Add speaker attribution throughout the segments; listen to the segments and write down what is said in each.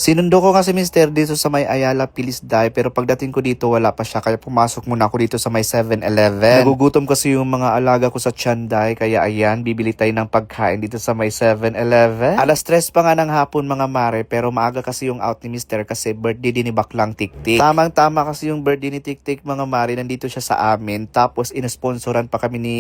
Speaker 1: Sinundo ko kasi mister dito sa may Ayala Pilis Day, pero pagdating ko dito wala pa siya, kaya pumasok muna ako dito sa may 7-Eleven. Nagugutom kasi yung mga alaga ko sa Chanday, kaya ayan, bibili tayo ng pagkain dito sa may 7-Eleven. Alas 3 pa nga ng hapon mga mare, pero maaga kasi yung out ni mister kasi birthday din ni Baklang Tiktik. Tamang-tama kasi yung birthday ni Tiktik mga mare, nandito siya sa amin, tapos inesponsoran pa kami ni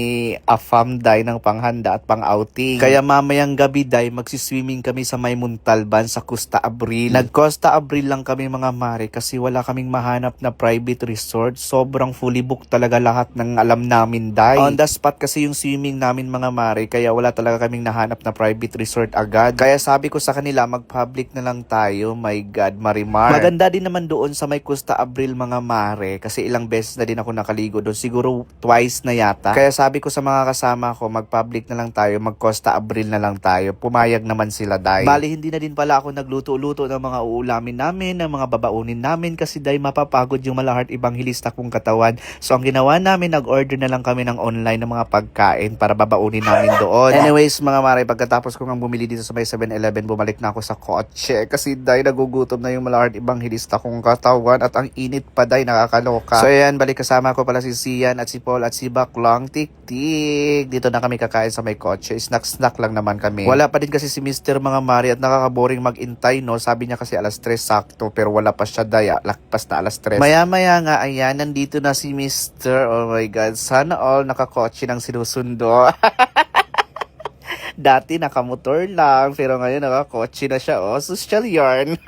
Speaker 1: Afam Day ng panghanda at pang-outing. Kaya mamayang gabi Day, magsiswimming kami sa may Muntalban sa Costa Abril. Nag-Costa Abril lang kami mga mare kasi wala kaming mahanap na private resort. Sobrang fully booked talaga lahat ng alam namin Day. On the spot kasi yung swimming namin mga mare, kaya wala talaga kaming nahanap na private resort agad. Kaya sabi ko sa kanila mag-public na lang tayo. My God, Marimar. Maganda din naman doon sa may Costa Abril mga mare kasi ilang beses na din ako nakaligo doon. Siguro twice na yata. Kaya sabi ko sa mga kasama ko mag-public na lang tayo, mag-Costa Abril na lang tayo. Pumayag naman sila Day. Bali hindi na din pala ako nagluto-luto ng mga uulamin namin, ng mga babaunin namin kasi Day mapapagod yung malahart ebanghilista kong katawan. So ang ginawa namin, nag-order na lang kami ng online ng mga pagkain para babaunin namin doon. Anyways mga mare, pagkatapos ko nga bumili dito sa may 7-Eleven, bumalik na ako sa kotse kasi Day nagugutom na yung malahart ebanghilista kong katawan at ang init pa Day, nakakaloka. So ayan, balik kasama ko pala si Sian at si Paul at si Baklang Tiktik. Dito na kami kakain sa may kotse. Snack lang naman kami. Wala pa din kasi si Mr. mga mare at nakakaboring mag-intay no. Sabi niya kasi alas 3 sakto pero wala pa siya Day. Lakpas na alas 3. Maya-maya nga ayan, nandito na si Mr. Oh my God, sana all nakakotse ng sinusundo. Dati nakamotor lang pero ngayon nakakotse na siya. Oh, social yarn.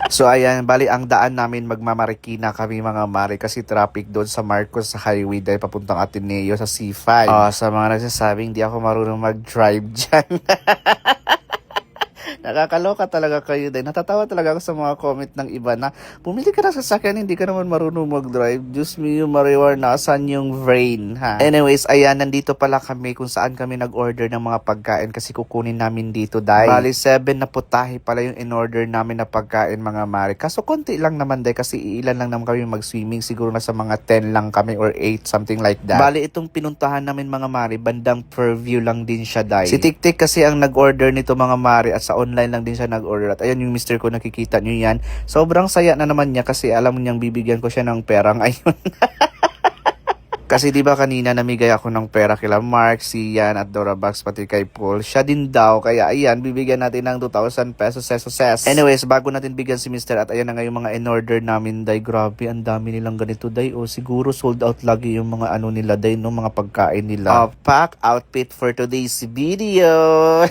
Speaker 1: So ayan, bali ang daan namin magmamarikina kami mga mare kasi traffic doon sa Marcos sa highway dahil papuntang Ateneo sa C5. Sa mga nagsasabing di ako marunong mag-drive dyan. Nakakaloka talaga kayo din. Natatawa talaga ako sa mga comment ng iba na bumili ka na sa sasakyan, hindi ka naman marunong mag-drive. Diyos me, Mariwar, nasan yung brain, ha? Anyways, ayan, nandito pala kami kung saan kami nag-order ng mga pagkain kasi kukunin namin dito, Day. Bali, 7 na putahe pala yung in-order namin na pagkain, mga mare. Kaso konti lang naman, Day, kasi ilan lang naman kami mag-swimming. Siguro nasa mga 10 lang kami or 8, something like that. Bali, itong pinuntahan namin, mga mare, bandang Purview lang din siya, Day. Si Tiktik kasi ang nag-order nito, mga mare, at sa online lang din siya nag-order. At ayan yung mister ko, nakikita nyo yan. Sobrang saya na naman niya kasi alam niyang bibigyan ko siya ng perang ayun. Kasi diba kanina namigay ako ng pera kila Mark, Sian at Dora Bucks pati kay Paul. Siya din daw. Kaya ayan, bibigyan natin ng 2,000 pesos. Anyways, bago natin bigyan si Mr. at ayan na nga yung mga in-order namin, Day. Grabe, ang dami nilang ganito, Day. O siguro sold out lagi yung mga ano nila, Day, no? Mga pagkain nila. Pack outfit for today's video.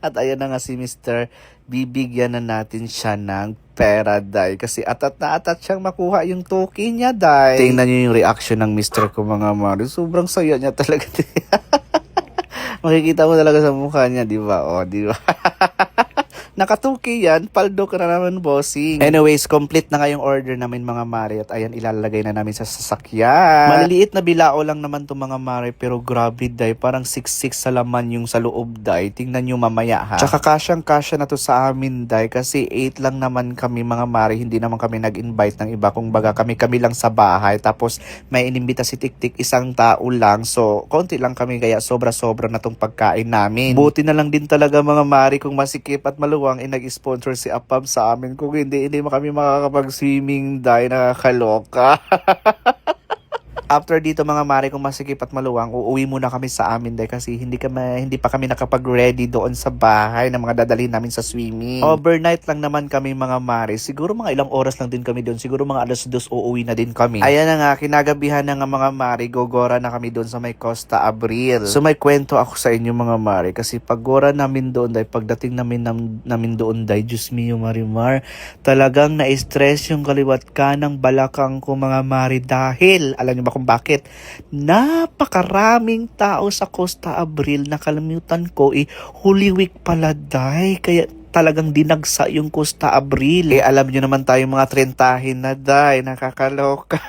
Speaker 1: At ayan na nga si Mr. Bibigyan na natin siya ng pera, Day. Kasi atat na atat siyang makuha yung token niya, Day. Tingnan niyo yung reaction ng Mr. ko, mga mare. Sobrang saya niya talaga. Makikita mo talaga sa mukha niya, di ba? O, di ba? Nakatuki yan, paldo ka na naman, bossing. Anyways, complete na nga yung order namin, mga mare. At ayan, ilalagay na namin sa sasakyan. Maliliit na bilao lang naman to mga mare, pero grabe, Day. Parang 6'6" sa laman yung sa loob, Day. Tingnan nyo mamaya, ha. Tsaka kasyang-kasya na to sa amin, Day. Kasi 8 lang naman kami, mga mare. Hindi naman kami nag-invite ng iba. Kung baga, kami lang sa bahay. Tapos, may inimbita si Tiktik, isang tao lang. So, konti lang kami, kaya sobra-sobra na tong pagkain namin. Buti na lang din talaga, mga mare, kung masikip at maluwang nag-sponsor si Apam sa amin. Kung hindi kami makakapag-swimming, Day, nakakaloka. After dito, mga mare, kung masikip at maluwang, uuwi muna kami sa amin, Day, kasi hindi pa kami nakapag-ready doon sa bahay na mga dadalhin namin sa swimming. Overnight lang naman kami, mga mare. Siguro mga ilang oras lang din kami doon. Siguro mga alas 2 uuwi na din kami. Ayan na nga, kinagabihan na nga, mga mare. Gogora na kami doon sa may Costa Abril. So may kwento ako sa inyo, mga mare, kasi paggora namin doon, Day, pagdating namin doon, Day, Diyos mio, Marimar, talagang na-stress yung kaliwat kanang balakang ko, mga mare, dahil alam niyo ba kung bakit? Napakaraming tao sa Costa Abril. Nakalimutan ko, Holy Week pala, Day. Kaya talagang dinagsa yung Costa Abril. Alam nyo naman tayo mga trentahin na, Day. Nakakaloka.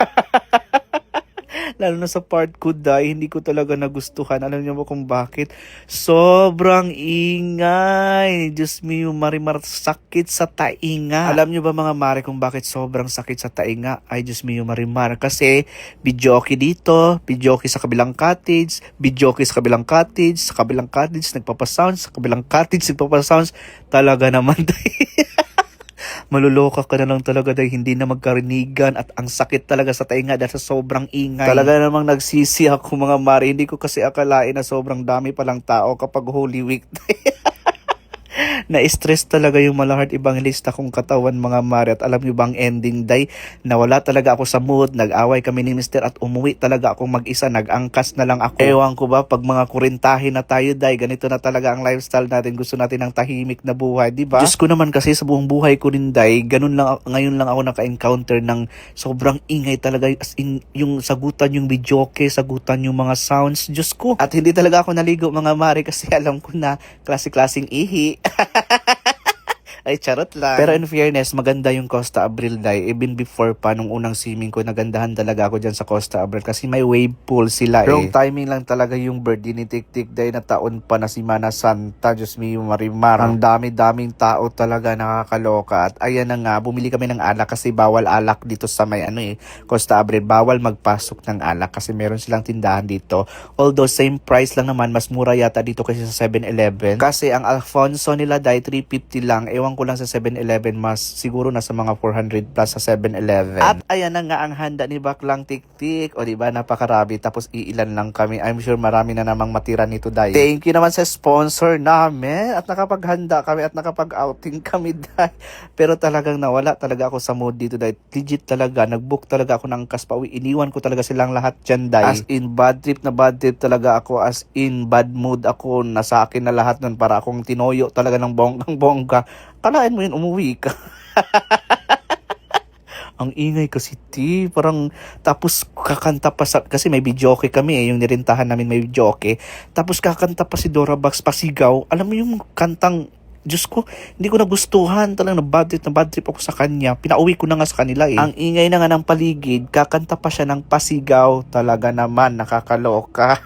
Speaker 1: Lalo na sa part ko, Day, hindi ko talaga nagustuhan. Alam niyo ba kung bakit? Sobrang ingay. Diyos mio, Marimar, sakit sa tainga. Alam niyo ba mga mare kung bakit sobrang sakit sa tainga? Ay, Diyos mio, Marimar. Kasi, videoke dito, videoke sa kabilang cottage, videoke sa kabilang cottage, sa kabilang cottage, nagpapasounds, sa kabilang cottage, nagpapasounds. Talaga naman, Day. Maluloka ka na lang talaga dahil hindi na magkarinigan at ang sakit talaga sa tainga dahil sa sobrang ingay. Talaga namang nagsisi ako mga mare. Hindi ko kasi akalain na sobrang dami palang tao kapag Holy Week. Na-stress talaga yung malahard evangelista kong katawan mga mare. At alam nyo bang ending day, nawala talaga ako sa mood, nag-away kami ni Mister at umuwi talaga akong mag-isa, nag-angkas na lang ako. Ewan ko ba, pag mga kurintahin na tayo day, ganito na talaga ang lifestyle natin, gusto natin ng tahimik na buhay, di ba? Diyos ko naman kasi sa buong buhay ko rin day, ganun lang, ngayon lang ako naka-encounter ng sobrang ingay talaga, as in, yung sagutan yung videoke, sagutan yung mga sounds, Diyos ko. At hindi talaga ako naligo mga mare kasi alam ko na klase-klaseng ihi. Ay, charot lang. Pero in fairness, maganda yung Costa Abril day. Even before pa, nung unang swimming ko, nagandahan talaga ako dyan sa Costa Abril kasi may wave pool sila eh. Wrong timing lang talaga yung birthday ni Tik-Tik day na taon pa na si Mana Santa. Diyos mio, Marimar. Ang dami-daming tao talaga, nakakaloka. At ayan na nga, bumili kami ng alak kasi bawal alak dito sa may Costa Abril. Bawal magpasok ng alak kasi meron silang tindahan dito. Although same price lang naman, mas mura yata dito kasi sa 7-Eleven. Kasi ang Alfonso nila day, 350 lang. Ewan ko lang sa 7-Eleven, mas siguro nasa mga 400 plus sa 7-Eleven. At ayan na nga ang handa ni Baklang Tik-Tik. O diba, napakarami. Tapos iilan lang kami. I'm sure marami na namang matira nito day. Thank you naman sa sponsor namin. At nakapaghanda kami at nakapag-outing kami day. Pero talagang nawala talaga ako sa mood dito day. Legit talaga. Nag-book talaga ako ng kaspawi. Iniwan ko talaga silang lahat dyan day. As in bad trip na bad trip talaga ako. As in bad mood ako. Nasa akin na lahat nun para akong tinoyo talaga ng bonggang-bongga. Kalain mo yun, umuwi ka. Ang ingay kasi, parang, tapos kakanta pa kasi may videoke kami yung nirintahan namin may videoke. Tapos kakanta pa si Dora Bax pasigaw. Alam mo yung kantang, Diyos ko, hindi ko nagustuhan. Talagang na bad trip ako sa kanya. Pinauwi ko na nga sa kanila eh. Ang ingay na nga ng paligid, kakanta pa siya ng pasigaw. Talaga naman, nakakaloka.